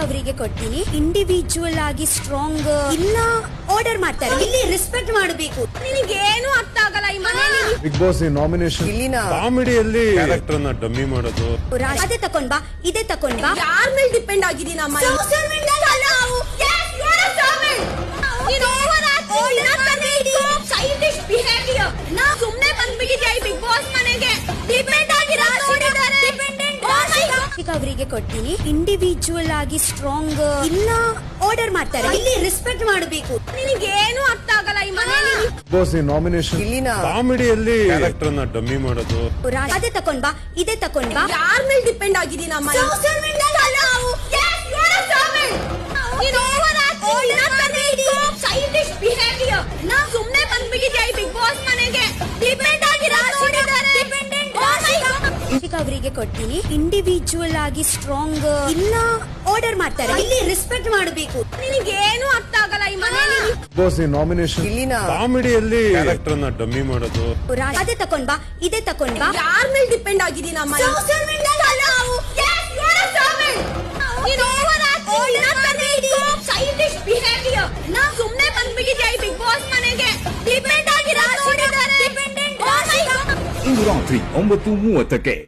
ಅವರಿಗೆ ಕೊಡ್ತೀನಿ. ಇಂಡಿವಿಜುವಲ್ ಆಗಿ ಸ್ಟ್ರಾಂಗ್ ಇಲ್ಲ ಆರ್ಡರ್ ಮಾಡ್ತಾರೆ. ಇಲ್ಲಿ ರೆಸ್ಪೆಕ್ಟ್ ಮಾಡಬೇಕು. ನಿನಗೇನು ಅರ್ಥ ಆಗಲ್ಲ ಈ ಮನೆಯಲ್ಲಿ. ಬಿಗ್ ಬಾಸ್ ನಾಮಿನೇಷನ್ ಕಾಮಿಡಿಯಲ್ಲಿ ಕ್ಯಾರೆಕ್ಟರ್ ನ ಡಮ್ಮಿ ಮಾಡೋದು. ಅದೇ ತಕೊಂಡ್ ಬಾ, ಇದೇ ತಕೊಂಡ್ ಬಾ. ಯಾರ ಮೇಲೆ ಡಿಪೆಂಡ್ ಆಗಿದೀನಿ ನಮ್ಮ ಸುಮ್ನೆ ಬಂದ್ಬಿಟ್ಟಿದ್ಯಾ ಈ ಬಿಗ್ ಬಾಸ್ ಮನೆಗೆ. ಡಿಪೆಂಡ್ ಆಗಿರೋ ಅವರಿಗೆ ಕೊಡ್ತೀನಿ. ಇಂಡಿವಿಜುವಲ್ ಆಗಿ ಸ್ಟ್ರಾಂಗ್ ಇಲ್ಲ ಆರ್ಡರ್ ಮಾಡ್ತಾರೆ. ಇಲ್ಲಿ ರೆಸ್ಪೆಕ್ಟ್ ಮಾಡಬೇಕು. ನಿನಗೇನು ಅರ್ಥ ಆಗಲ್ಲ ಈ ಮನೆಯಲ್ಲಿ. ಬಿಗ್ ಬಾಸ್ ನಾಮಿನೇಷನ್ ಕಾಮಿಡಿಯಲ್ಲಿ ಕ್ಯಾರೆಕ್ಟರ್ ನ ಡಮ್ಮಿ ಮಾಡೋದು. ಅದೇ ತಕೊಂಡ್ ಬಾ, ಇದೇ ತಕೊಂಡ್ ಬಾ. ಯಾರ ಮೇಲೆ ಡಿಪೆಂಡ್ ಆಗಿದೀನಿ ನಮ್ಮ ಸುಮ್ನೆ ಬಂದ್ಬಿಟ್ಟಿದ್ಯಾ ಈ ಬಿಗ್ ಬಾಸ್ ಮನೆಗೆ. ಡಿಪೆಂಡ್ ಆಗಿರೋ ಅವರಿಗೆ ಕೊಡ್ತೀನಿ. ಇಂಡಿವಿಜುವಲ್ ಆಗಿ ಸ್ಟ್ರಾಂಗ್ ಇಲ್ಲ ಆರ್ಡರ್ ಮಾಡ್ತಾರೆ. ಇಲ್ಲಿ ರೆಸ್ಪೆಕ್ಟ್ ಮಾಡಬೇಕು. ನಿನಗೇನು ಅರ್ಥ ಆಗಲ್ಲ ಈ ಮನೆಯಲ್ಲಿ. ಬಿಗ್ ಬಾಸ್ ನಾಮಿನೇಷನ್ ಕಾಮಿಡಿಯಲ್ಲಿ ಕ್ಯಾರೆಕ್ಟರ್ ನ ಡಮ್ಮಿ ಮಾಡೋದು. ಅದೇ ತಕೊಂಡ್ ಬಾ, ಇದೇ ತಕೊಂಡ್ ಬಾ. ಯಾರ ಮೇಲೆ ಡಿಪೆಂಡ್ ಆಗಿದೀನಿ ನಮ್ಮ ಸುಮ್ನೆ ಬಂದ್ಬಿಟ್ಟಿದ್ಯಾ ಈ ಬಿಗ್ ಬಾಸ್ ಮನೆಗೆ. ಡಿಪೆಂಡ್ ಆಗಿರೋ ಇಂದು ರಾತ್ರಿ 9:30ಕ್ಕೆ